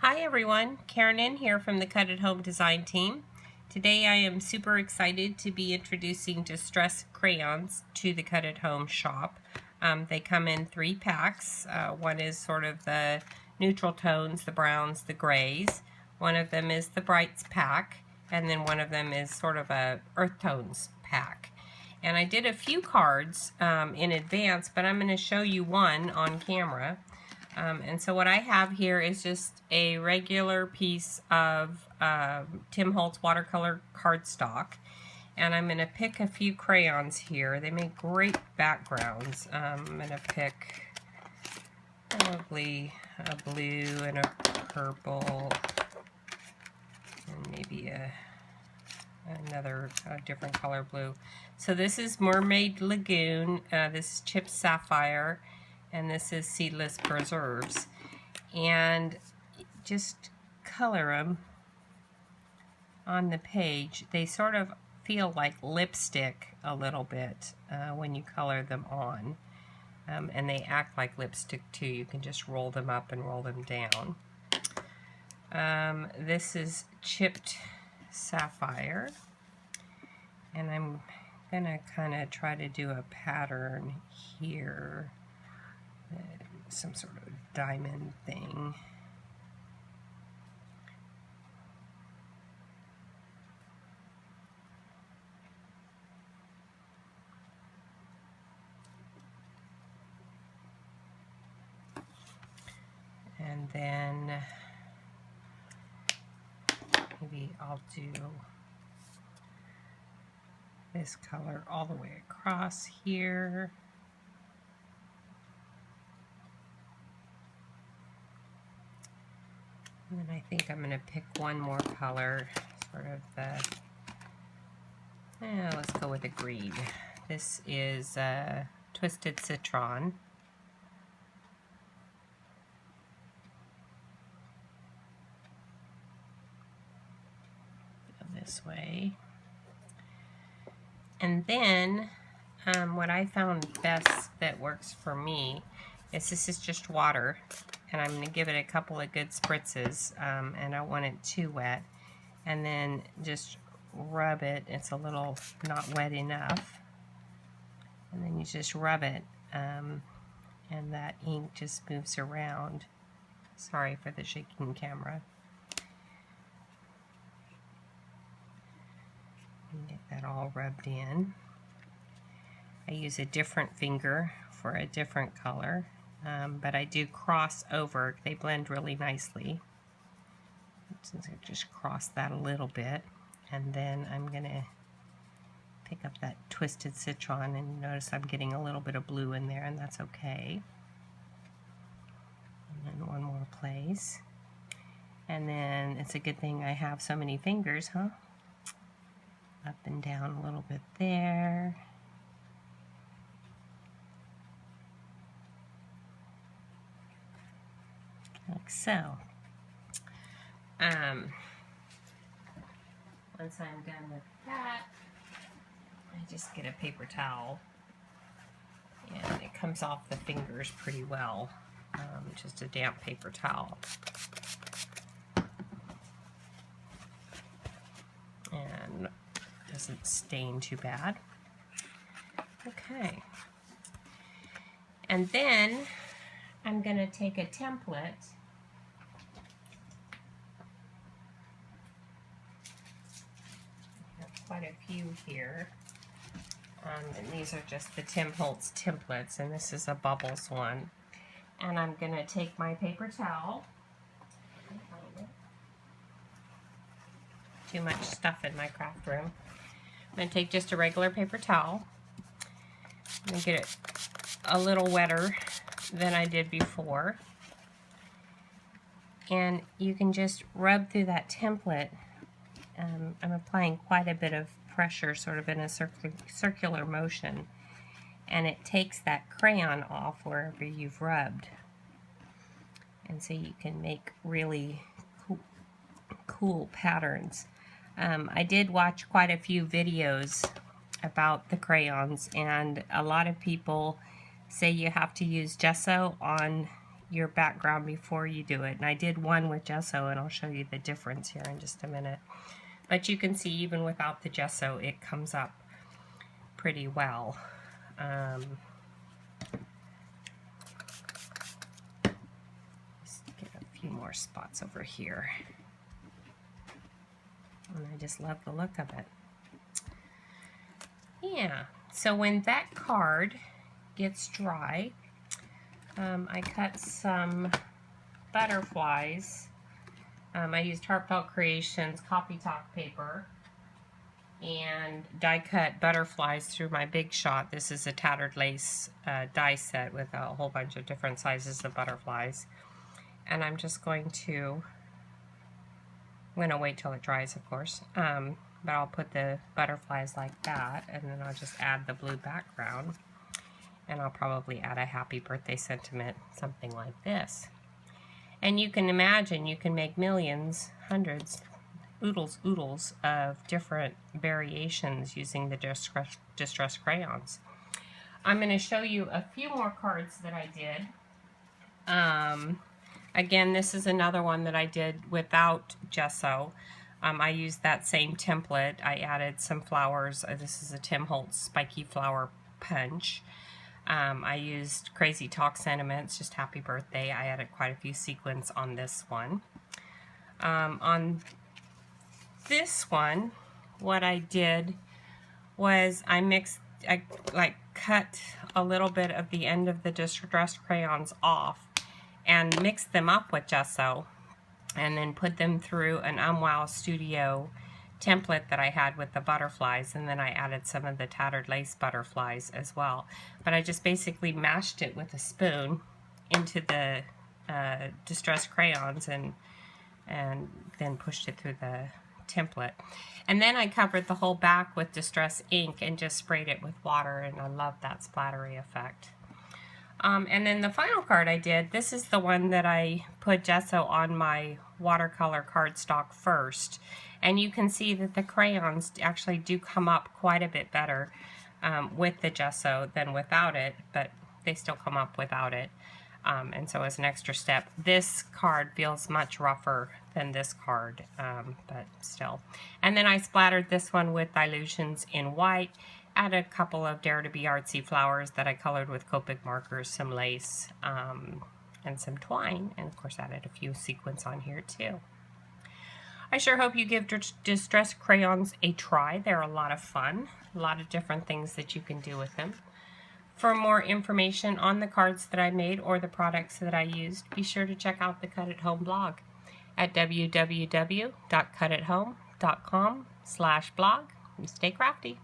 Hi everyone, Karen in here from the Cut at Home design team. Today I am super excited to be introducing Distress Crayons to the Cut at Home shop. They come in 3 packs. One is sort of the neutral tones, the browns, the grays. One of them is the brights pack, and then one of them is sort of a earth tones pack. And I did a few cards in advance, but I'm going to show you one on camera. And so what I have here is just a regular piece of Tim Holtz watercolor cardstock. And I'm going to pick a few crayons here. They make great backgrounds. I'm going to pick probably a blue and a purple and maybe another different color blue. So this is Mermaid Lagoon, this is Chipped Sapphire, and this is Seedless Preserves. And just color them on the page. They sort of feel like lipstick a little bit when you color them on. And they act like lipstick too. You can just roll them up and roll them down. This is Chipped Sapphire. And I'm going to kind of try to do a pattern here. Some sort of diamond thing. And then maybe I'll do this color all the way across here. And then I think I'm going to pick one more color, sort of let's go with a green. This is Twisted Citron. Go this way. And then what I found best that works for me is this is just water. And I'm going to give it a couple of good spritzes, and I don't want it too wet. And then just rub it. It's a little not wet enough. And then you just rub it, and that ink just moves around. Sorry for the shaking camera. And get that all rubbed in. I use a different finger for a different color. But I do cross over. They blend really nicely. Since I just cross that a little bit, and then I'm going to pick up that Twisted Citron, and notice I'm getting a little bit of blue in there, and that's okay. And then one more place. And then it's a good thing I have so many fingers, huh? Up and down a little bit there. Like so. Once I'm done with that, I just get a paper towel, and it comes off the fingers pretty well. Just a damp paper towel. And doesn't stain too bad. Okay. And then I'm going to take a template . Quite a few here, and these are just the Tim Holtz templates, and this is a bubbles one. And I'm going to take my paper towel. Too much stuff in my craft room. I'm going to take just a regular paper towel. I'm going to get it a little wetter than I did before. And you can just rub through that template. I'm applying quite a bit of pressure, sort of in a circular motion, and it takes that crayon off wherever you've rubbed. And so you can make really cool patterns. I did watch quite a few videos about the crayons, and a lot of people say you have to use gesso on your background before you do it. And I did one with gesso, and I'll show you the difference here in just a minute. But you can see even without the gesso, it comes up pretty well. Just get a few more spots over here. And I just love the look of it. Yeah, so when that card gets dry, I cut some butterflies. I used Heartfelt Creations Copy Talk paper and die cut butterflies through my Big Shot. This is a tattered lace die set with a whole bunch of different sizes of butterflies. And I'm just going to, I'm gonna wait till it dries, of course, but I'll put the butterflies like that, and then I'll just add the blue background, and I'll probably add a happy birthday sentiment, something like this. And you can imagine you can make millions, hundreds, oodles of different variations using the Distress Crayons. I'm going to show you a few more cards that I did. Again, this is another one that I did without gesso. I used that same template. I added some flowers. This is a Tim Holtz Spiky Flower Punch. I used Crazy Talk Sentiments, just happy birthday. I added quite a few sequins on this one. On this one, what I did was I cut a little bit of the end of the Distress Crayons off and mixed them up with gesso, and then put them through an Wow Studio template that I had with the butterflies, and then I added some of the tattered lace butterflies as well. But I just basically mashed it with a spoon into the Distress Crayons and then pushed it through the template. And then I covered the whole back with Distress ink and just sprayed it with water, and I love that splattery effect. And then the final card I did, this is the one that I put gesso on my watercolor cardstock first. And you can see that the crayons actually do come up quite a bit better with the gesso than without it, but they still come up without it. And so as an extra step, this card feels much rougher than this card, but still. And then I splattered this one with Dilutions in white. Added a couple of Dare to Be Artsy flowers that I colored with Copic markers, some lace, and some twine, and of course added a few sequins on here too. I sure hope you give Distress Crayons a try. They're a lot of fun, a lot of different things that you can do with them. For more information on the cards that I made or the products that I used, be sure to check out the Cut at Home blog at www.cutathome.com/blog. Stay crafty.